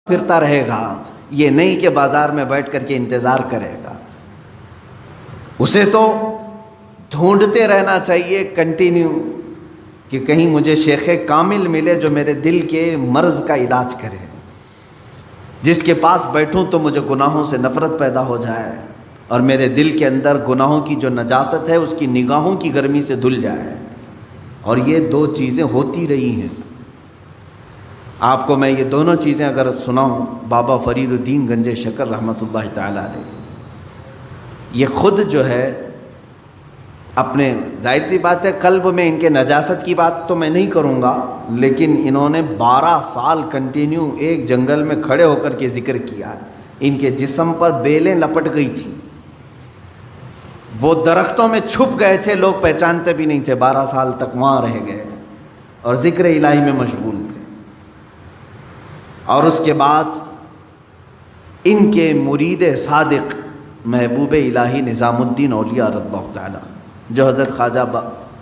پھرتا رہے گا، یہ نہیں کہ بازار میں بیٹھ کر کے انتظار کرے گا. اسے تو ڈھونڈتے رہنا چاہیے کنٹینیو کہ کہیں مجھے شیخ کامل ملے جو میرے دل کے مرض کا علاج کرے، جس کے پاس بیٹھوں تو مجھے گناہوں سے نفرت پیدا ہو جائے اور میرے دل کے اندر گناہوں کی جو نجاست ہے اس کی نگاہوں کی گرمی سے دھل جائے. اور یہ دو چیزیں ہوتی رہی ہیں. آپ کو میں یہ دونوں چیزیں اگر سناؤں، بابا فرید الدین گنج شکر رحمۃ اللہ تعالی علیہ یہ خود جو ہے اپنے، ظاہر سی بات ہے قلب میں ان کے نجاست کی بات تو میں نہیں کروں گا، لیکن انہوں نے 12 سال کنٹینیو ایک جنگل میں کھڑے ہو کر کے ذکر کیا. ان کے جسم پر بیلیں لپٹ گئی تھیں، وہ درختوں میں چھپ گئے تھے، لوگ پہچانتے بھی نہیں تھے. 12 سال تک وہاں رہ گئے اور ذکر الہی میں مشغول تھے. اور اس کے بعد ان کے مرید صادق محبوب الہی نظام الدین اولیاء رضی اللہ تعالی، جو حضرت خواجہ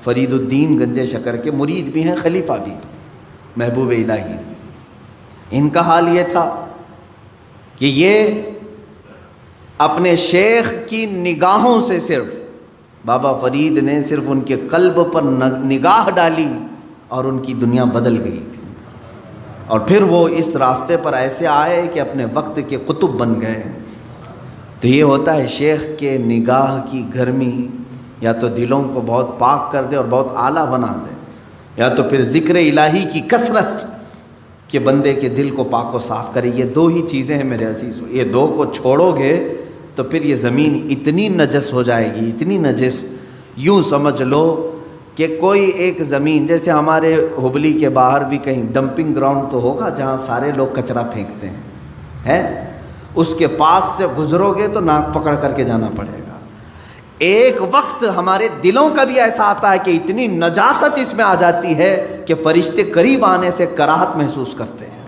فرید الدین گنج شکر کے مرید بھی ہیں، خلیفہ بھی محبوب الہی، ان کا حال یہ تھا کہ یہ اپنے شیخ کی نگاہوں سے، صرف بابا فرید نے صرف ان کے قلب پر نگاہ ڈالی اور ان کی دنیا بدل گئی تھی. اور پھر وہ اس راستے پر ایسے آئے کہ اپنے وقت کے قطب بن گئے. تو یہ ہوتا ہے شیخ کے نگاہ کی گرمی یا تو دلوں کو بہت پاک کر دے اور بہت اعلیٰ بنا دے، یا تو پھر ذکر الہی کی کثرت کہ بندے کے دل کو پاک و صاف کرے. یہ دو ہی چیزیں ہیں میرے عزیزو، یہ دو کو چھوڑو گے تو پھر یہ زمین اتنی نجس ہو جائے گی، اتنی نجس، یوں سمجھ لو کہ کوئی ایک زمین، جیسے ہمارے ہبلی کے باہر بھی کہیں ڈمپنگ گراؤنڈ تو ہوگا جہاں سارے لوگ کچرا پھینکتے ہیں، اس کے پاس سے گزرو گے تو ناک پکڑ کر کے جانا پڑے گا. ایک وقت ہمارے دلوں کا بھی ایسا آتا ہے کہ اتنی نجاست اس میں آ جاتی ہے کہ فرشتے قریب آنے سے کراہت محسوس کرتے ہیں،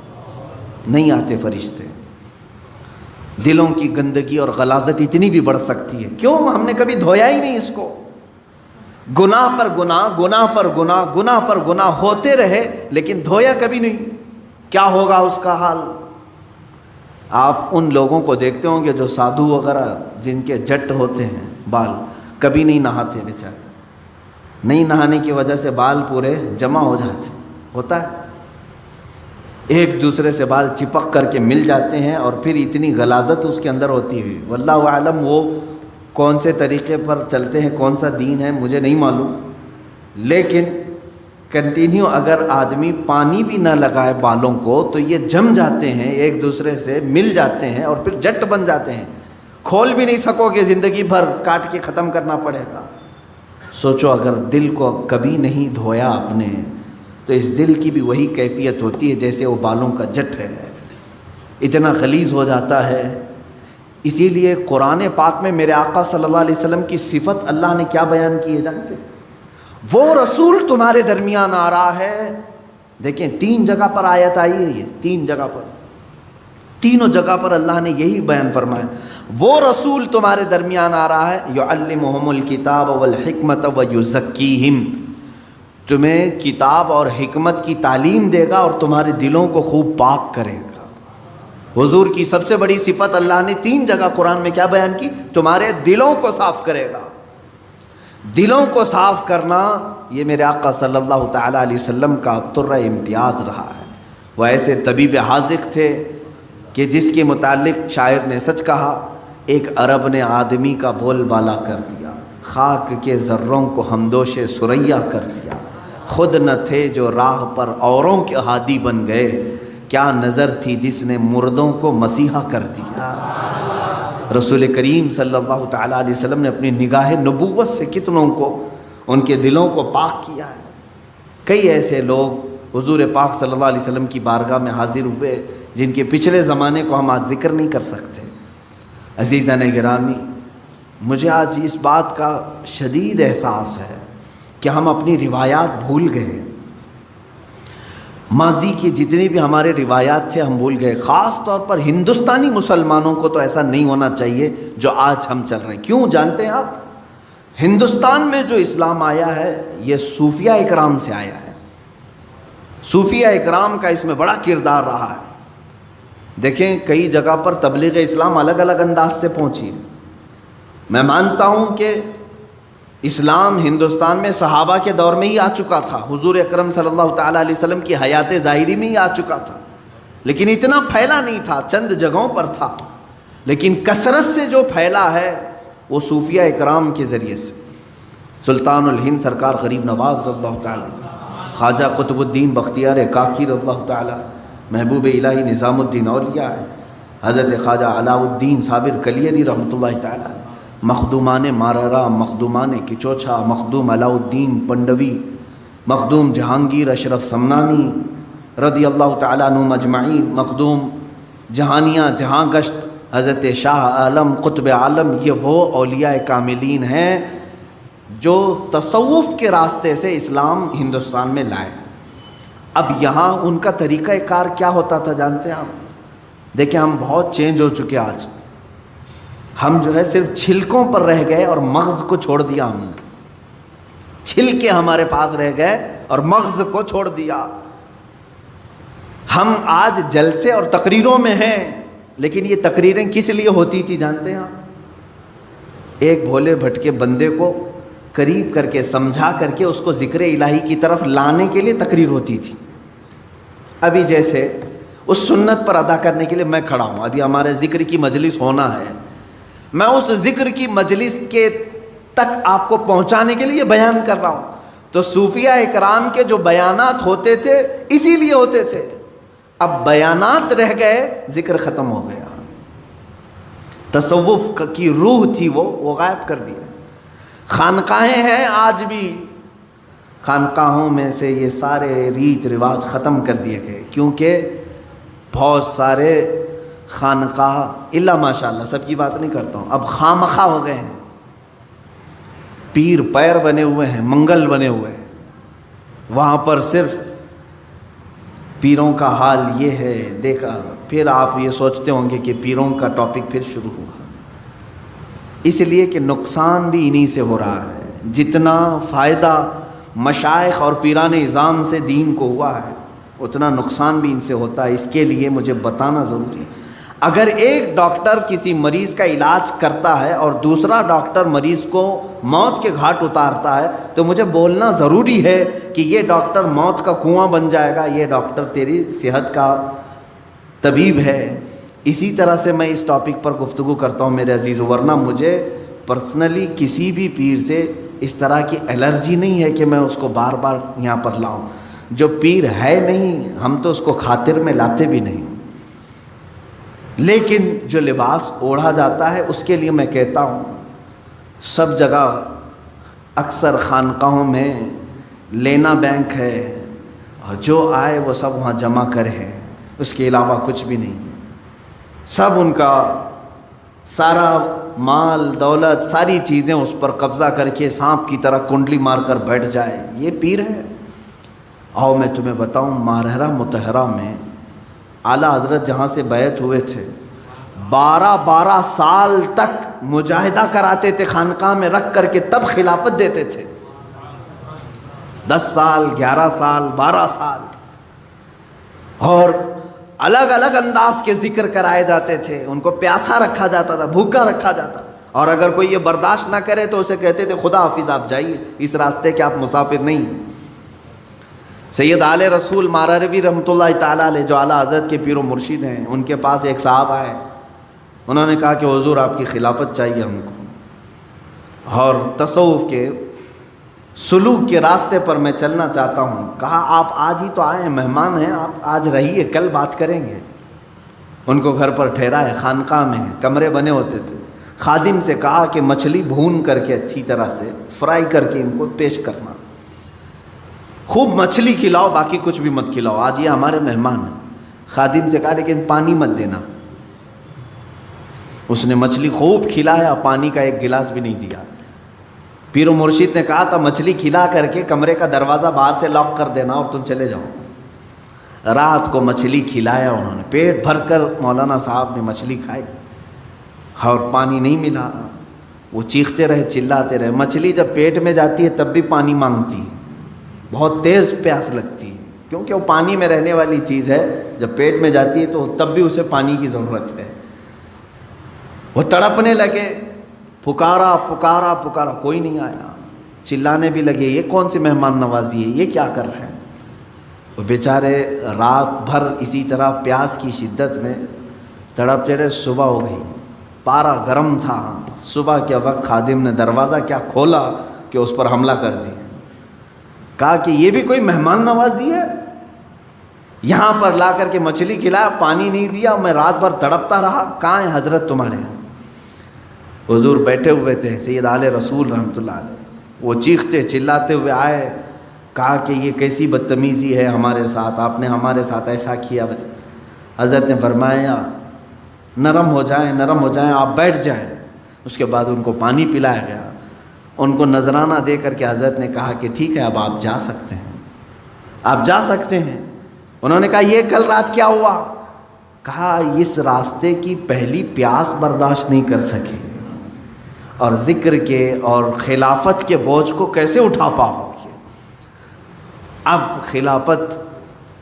نہیں آتے فرشتے. دلوں کی گندگی اور غلاظت اتنی بھی بڑھ سکتی ہے. کیوں؟ ہم نے کبھی دھویا ہی نہیں اس کو. گناہ پر گناہ، گناہ پر گناہ، گناہ پر گناہ ہوتے رہے لیکن دھویا کبھی نہیں. کیا ہوگا اس کا حال؟ آپ ان لوگوں کو دیکھتے ہوں گے جو سادھو وغیرہ جن کے جٹ ہوتے ہیں بال، کبھی نہیں نہاتے بیچارے، نہیں نہانے کی وجہ سے بال پورے جمع ہو جاتے، ہوتا ہے، ایک دوسرے سے بال چپک کر کے مل جاتے ہیں اور پھر اتنی غلاظت اس کے اندر ہوتی ہوئی. واللہ اعلم وہ کون سے طریقے پر چلتے ہیں، کون سا دین ہے مجھے نہیں معلوم، لیکن کنٹینیو اگر آدمی پانی بھی نہ لگائے بالوں کو تو یہ جم جاتے ہیں، ایک دوسرے سے مل جاتے ہیں اور پھر جٹ بن جاتے ہیں. کھول بھی نہیں سکو گے، زندگی بھر کاٹ کے ختم کرنا پڑے گا. سوچو اگر دل کو کبھی نہیں دھویا آپ نے تو اس دل کی بھی وہی کیفیت ہوتی ہے جیسے وہ بالوں کا جٹ ہے، اتنا غلیظ ہو جاتا ہے. اسی لیے قرآن پاک میں میرے آقا صلی اللہ علیہ وسلم کی صفت اللہ نے کیا بیان کی ہے جانتے؟ وہ رسول تمہارے درمیان آ رہا ہے. دیکھیں 3 جگہ پر آیت آئی ہے، یہ 3 جگہ پر، تینوں جگہ پر اللہ نے یہی بیان فرمایا، وہ رسول تمہارے درمیان آ رہا ہے، یعلمہم الکتاب والحکمت ویزکیہم، تمہیں کتاب اور حکمت کی تعلیم دے گا اور تمہارے دلوں کو خوب پاک کرے گا. حضور کی سب سے بڑی صفت اللہ نے 3 جگہ قرآن میں کیا بیان کی؟ تمہارے دلوں کو صاف کرے گا. دلوں کو صاف کرنا یہ میرے آقا صلی اللہ تعالی علیہ وسلم کا طرہ امتیاز رہا ہے. وہ ایسے طبیب حاذق تھے کہ جس کے متعلق شاعر نے سچ کہا، ایک عرب نے آدمی کا بول بالا کر دیا، خاک کے ذروں کو ہمدوش سریا کر دیا، خود نہ تھے جو راہ پر اوروں کے ہادی بن گئے، کیا نظر تھی جس نے مردوں کو مسیحا کر دیا. رسول کریم صلی اللہ تعالیٰ علیہ وسلم نے اپنی نگاہ نبوت سے کتنوں کو، ان کے دلوں کو پاک کیا ہے. کئی ایسے لوگ حضور پاک صلی اللہ علیہ وسلم کی بارگاہ میں حاضر ہوئے جن کے پچھلے زمانے کو ہم آج ذکر نہیں کر سکتے. عزیزان گرامی، مجھے آج اس بات کا شدید احساس ہے کہ ہم اپنی روایات بھول گئے. ماضی کی جتنی بھی ہمارے روایات تھے ہم بھول گئے. خاص طور پر ہندوستانی مسلمانوں کو تو ایسا نہیں ہونا چاہیے جو آج ہم چل رہے ہیں. کیوں جانتے ہیں آپ؟ ہندوستان میں جو اسلام آیا ہے یہ صوفیہ اکرام سے آیا ہے. صوفیہ اکرام کا اس میں بڑا کردار رہا ہے. دیکھیں کئی جگہ پر تبلیغ اسلام الگ الگ انداز سے پہنچی ہے. میں مانتا ہوں کہ اسلام ہندوستان میں صحابہ کے دور میں ہی آ چکا تھا، حضور اکرم صلی اللہ تعالیٰ علیہ وسلم کی حیات ظاہری میں ہی آ چکا تھا، لیکن اتنا پھیلا نہیں تھا، چند جگہوں پر تھا. لیکن کثرت سے جو پھیلا ہے وہ صوفیہ اکرام کے ذریعے سے. سلطان الہند سرکار غریب نواز رضی اللہ تعالیٰ، خواجہ قطب الدین بختیار کاکی رضی اللہ تعالیٰ، محبوب الہی نظام الدین اولیاء ہے، حضرت خواجہ علاء الدین صابر کلیری رحمۃ اللہ تعالیٰ، مخدومان ماررا، مخدومان کچوچھا، مخدوم علاء الدین پنڈوی، مخدوم جہانگیر اشرف سمنانی رضی اللہ تعالیٰ عنہ مجمعین، مخدوم جہانیہ جہاں گشت حضرت شاہ عالم قطب عالم. یہ وہ اولیاء کاملین ہیں جو تصوف کے راستے سے اسلام ہندوستان میں لائے. اب یہاں ان کا طریقہ کار کیا ہوتا تھا جانتے ہیں آپ؟ دیکھیں ہم بہت چینج ہو چکے آج. ہم جو ہے صرف چھلکوں پر رہ گئے اور مغز کو چھوڑ دیا. ہم نے چھلکے ہمارے پاس رہ گئے اور مغز کو چھوڑ دیا. ہم آج جلسے اور تقریروں میں ہیں، لیکن یہ تقریریں کس لیے ہوتی تھی جانتے ہیں آپ؟ ایک بھولے بھٹکے بندے کو قریب کر کے سمجھا کر کے اس کو ذکر الہی کی طرف لانے کے لیے تقریر ہوتی تھی. ابھی جیسے اس سنت پر ادا کرنے کے لیے میں کھڑا ہوں، ابھی ہمارے ذکر کی مجلس ہونا ہے، میں اس ذکر کی مجلس کے تک آپ کو پہنچانے کے لیے بیان کر رہا ہوں. تو صوفیہ اکرام کے جو بیانات ہوتے تھے اسی لیے ہوتے تھے. اب بیانات رہ گئے، ذکر ختم ہو گیا. تصوف کی روح تھی وہ غائب کر دیا. خانقاہیں ہیں آج بھی، خانقاہوں میں سے یہ سارے ریت رواج ختم کر دیے گئے، کیونکہ بہت سارے خانقاہ الا ماشاء اللہ، سب کی بات نہیں کرتا ہوں، اب خامخواہ ہو گئے ہیں. پیر پیر بنے ہوئے ہیں، منگل بنے ہوئے ہیں. وہاں پر صرف پیروں کا حال یہ ہے دیکھا. پھر آپ یہ سوچتے ہوں گے کہ پیروں کا ٹاپک پھر شروع ہوا، اس لیے کہ نقصان بھی انہی سے ہو رہا ہے. جتنا فائدہ مشائخ اور پیران اعظام سے دین کو ہوا ہے اتنا نقصان بھی ان سے ہوتا ہے. اس کے لیے مجھے بتانا ضروری ہے. اگر ایک ڈاکٹر کسی مریض کا علاج کرتا ہے اور دوسرا ڈاکٹر مریض کو موت کے گھاٹ اتارتا ہے تو مجھے بولنا ضروری ہے کہ یہ ڈاکٹر موت کا کنواں بن جائے گا، یہ ڈاکٹر تیری صحت کا طبیب ہے. اسی طرح سے میں اس ٹاپک پر گفتگو کرتا ہوں میرے عزیزو، ورنہ مجھے پرسنلی کسی بھی پیر سے اس طرح کی الرجی نہیں ہے کہ میں اس کو بار بار یہاں پر لاؤں. جو پیر ہے نہیں ہم تو اس کو خاطر میں لاتے بھی نہیں. لیکن جو لباس اوڑھا جاتا ہے اس کے لیے میں کہتا ہوں سب جگہ اکثر خانقاہوں میں لینا بینک ہے اور جو آئے وہ سب وہاں جمع کرے، اس کے علاوہ کچھ بھی نہیں. سب ان کا سارا مال دولت ساری چیزیں اس پر قبضہ کر کے سانپ کی طرح کنڈلی مار کر بیٹھ جائے، یہ پیر ہے. آؤ میں تمہیں بتاؤں، ماہرہ مطہرہ میں اعلیٰ حضرت جہاں سے بیعت ہوئے تھے 12 سال تک مجاہدہ کراتے تھے خانقاہ میں رکھ کر کے، تب خلافت دیتے تھے. 10 سال 11 سال 12 سال، اور الگ الگ انداز کے ذکر کرائے جاتے تھے. ان کو پیاسا رکھا جاتا تھا، بھوکا رکھا جاتا، اور اگر کوئی یہ برداشت نہ کرے تو اسے کہتے تھے خدا حافظ آپ جائیے، اس راستے کے آپ مسافر نہیں. سید آل رسول ماراروی رحمۃ اللہ تعالیٰ علیہ جو اعلیٰ حضرت کے پیر و مرشد ہیں، ان کے پاس ایک صاحب آئے، انہوں نے کہا کہ حضور آپ کی خلافت چاہیے ہم کو، اور تصوف کے سلوک کے راستے پر میں چلنا چاہتا ہوں. کہا آپ آج ہی تو آئے ہیں، مہمان ہیں، آپ آج رہیے، کل بات کریں گے. ان کو گھر پر ٹھہرائے، خانقاہ میں کمرے بنے ہوتے تھے. خادم سے کہا کہ مچھلی بھون کر کے اچھی طرح سے فرائی کر کے ان کو پیش کرنا، خوب مچھلی کھلاؤ، باقی کچھ بھی مت کھلاؤ، آج یہ ہمارے مہمان ہیں. خادم سے کہا لیکن پانی مت دینا. اس نے مچھلی خوب کھلایا، پانی کا ایک گلاس بھی نہیں دیا. پیر و مرشد نے کہا تھا مچھلی کھلا کر کے کمرے کا دروازہ باہر سے لاک کر دینا اور تم چلے جاؤ. رات کو مچھلی کھلایا انہوں نے، پیٹ بھر کر مولانا صاحب نے مچھلی کھائی، اور پانی نہیں ملا. وہ چیختے رہے، چلاتے رہے. مچھلی جب پیٹ میں جاتی ہے تب بھی پانی مانگتی ہے، بہت تیز پیاس لگتی ہے. کیونکہ وہ پانی میں رہنے والی چیز ہے، جب پیٹ میں جاتی ہے تو تب بھی اسے پانی کی ضرورت ہے۔ وہ تڑپنے لگے، پکارا پکارا پکارا، کوئی نہیں آیا، چلانے بھی لگے یہ کون سی مہمان نوازی ہے، یہ کیا کر رہے ہیں۔ وہ بیچارے رات بھر اسی طرح پیاس کی شدت میں تڑپتے رہے۔ صبح ہو گئی، پارا گرم تھا، صبح کے وقت خادم نے دروازہ کیا کھولا کہ اس پر حملہ کر دیا، کہا کہ یہ بھی کوئی مہمان نوازی ہے، یہاں پر لا کر کے مچھلی کھلایا، پانی نہیں دیا، میں رات بھر تڑپتا رہا، کہاں ہے حضرت تمہارے؟ حضور بیٹھے ہوئے تھے، سید آل رسول رحمۃ اللہ علیہ، وہ چیختے چلاتے ہوئے آئے، کہا کہ یہ کیسی بدتمیزی ہے ہمارے ساتھ، آپ نے ہمارے ساتھ ایسا کیا۔ بس حضرت نے فرمایا نرم ہو جائیں، نرم ہو جائیں، آپ بیٹھ جائیں۔ اس کے بعد ان کو پانی پلایا گیا، ان کو نذرانہ دے کر کے حضرت نے کہا کہ ٹھیک ہے اب آپ جا سکتے ہیں، آپ جا سکتے ہیں۔ انہوں نے کہا یہ کل رات کیا ہوا؟ کہا اس راستے کی پہلی پیاس برداشت نہیں کر سکے، اور ذکر کے اور خلافت کے بوجھ کو کیسے اٹھا پاؤ گے؟ اب خلافت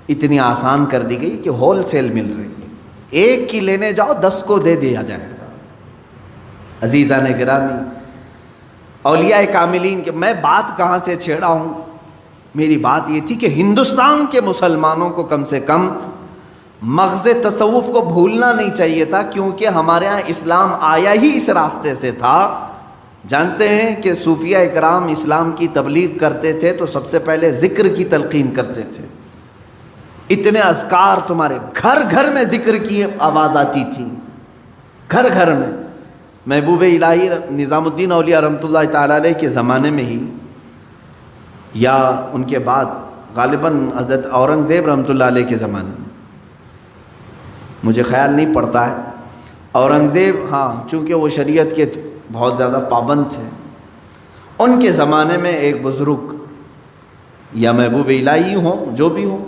اتنی آسان کر دی گئی کہ ہول سیل مل رہی ہے، ایک کی لینے جاؤ 10 کو دے دیا جائے گا۔ عزیزان گرامی، اولیاء کاملین کے میں بات کہاں سے چھیڑا ہوں، میری بات یہ تھی کہ ہندوستان کے مسلمانوں کو کم سے کم مغز تصوف کو بھولنا نہیں چاہیے تھا، کیونکہ ہمارے ہاں اسلام آیا ہی اس راستے سے تھا۔ جانتے ہیں کہ صوفیہ اکرام اسلام کی تبلیغ کرتے تھے تو سب سے پہلے ذکر کی تلقین کرتے تھے، اتنے اذکار تمہارے گھر گھر میں ذکر کی آواز آتی تھی، گھر گھر میں۔ محبوب الہی نظام الدین اولیاء رحمۃ اللہ تعالیٰ علیہ کے زمانے میں ہی یا ان کے بعد غالباً حضرت اورنگزیب رحمۃ اللہ علیہ کے زمانے میں، مجھے خیال نہیں پڑتا ہے، اورنگزیب ہاں چونکہ وہ شریعت کے بہت زیادہ پابند تھے، ان کے زمانے میں ایک بزرگ یا محبوب الہی ہوں جو بھی ہوں،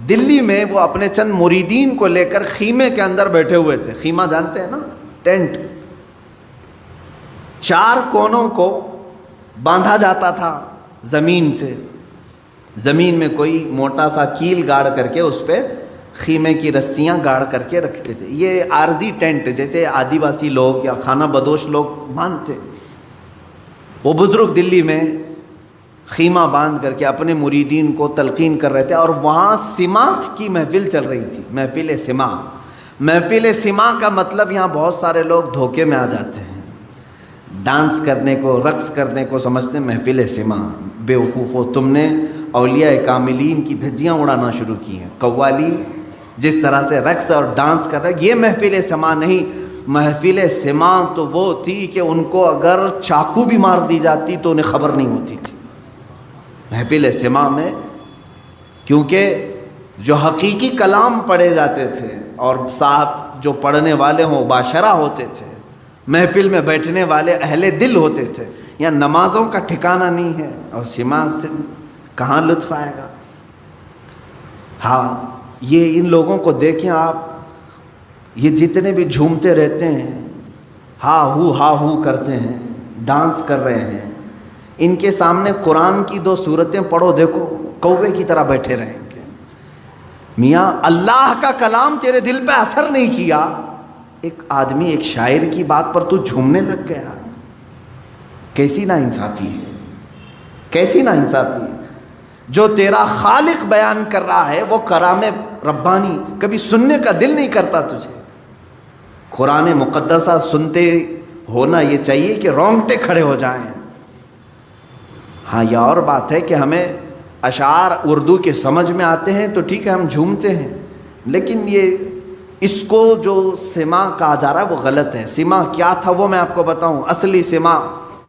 دلی میں وہ اپنے چند مریدین کو لے کر خیمے کے اندر بیٹھے ہوئے تھے۔ خیمہ جانتے ہیں نا، ٹینٹ، 4 کونوں کو باندھا جاتا تھا زمین سے، زمین میں کوئی موٹا سا کیل گاڑ کر کے اس پہ خیمے کی رسیاں گاڑ کر کے رکھتے تھے۔ یہ عارضی ٹینٹ جیسے آدیواسی لوگ یا خانہ بدوش لوگ باندھتے، وہ بزرگ دلی میں خیمہ باندھ کر کے اپنے مریدین کو تلقین کر رہے تھے، اور وہاں سماع کی محفل چل رہی تھی، محفل سماع۔ محفل سماع کا مطلب یہاں بہت سارے لوگ دھوکے میں آ جاتے ہیں، ڈانس کرنے کو، رقص کرنے کو سمجھتے ہیں محفل سماع۔ بے وقوفو، تم نے اولیاء کاملین کی دھجیاں اڑانا شروع کی ہیں۔ قوالی جس طرح سے رقص اور ڈانس کر رہے، یہ محفل سماع نہیں۔ محفل سماع تو وہ تھی کہ ان کو اگر چاقو بھی مار دی جاتی تو انہیں خبر نہیں ہوتی تھی۔ محفل سماع میں کیونکہ جو حقیقی کلام پڑھے جاتے تھے اور صاحب جو پڑھنے والے ہوں باشرہ ہوتے تھے، محفل میں بیٹھنے والے اہل دل ہوتے تھے، یا نمازوں کا ٹھکانہ نہیں ہے، اور سماع سے کہاں لطف آئے گا۔ ہاں یہ ان لوگوں کو دیکھیں آپ، یہ جتنے بھی جھومتے رہتے ہیں، ہا ہو کرتے ہیں، ڈانس کر رہے ہیں، ان کے سامنے قرآن کی 2 سورتیں پڑھو، دیکھو کوے کی طرح بیٹھے رہیں گے۔ میاں اللہ کا کلام تیرے دل پہ اثر نہیں کیا، ایک آدمی ایک شاعر کی بات پر تو جھومنے لگ گیا، کیسی نا انصافی ہے، کیسی نا انصافی ہے۔ جو تیرا خالق بیان کر رہا ہے وہ کلام ربانی، کبھی سننے کا دل نہیں کرتا تجھے؟ قرآن مقدسہ سنتے ہونا یہ چاہیے کہ رونگٹے کھڑے ہو جائیں۔ ہاں یہ اور بات ہے کہ ہمیں اشعار اردو کے سمجھ میں آتے ہیں تو ٹھیک ہے ہم جھومتے ہیں، لیکن یہ اس کو جو سماع کہا جا رہا ہے وہ غلط ہے۔ سماع کیا تھا وہ میں آپ کو بتاؤں۔ اصلی سماع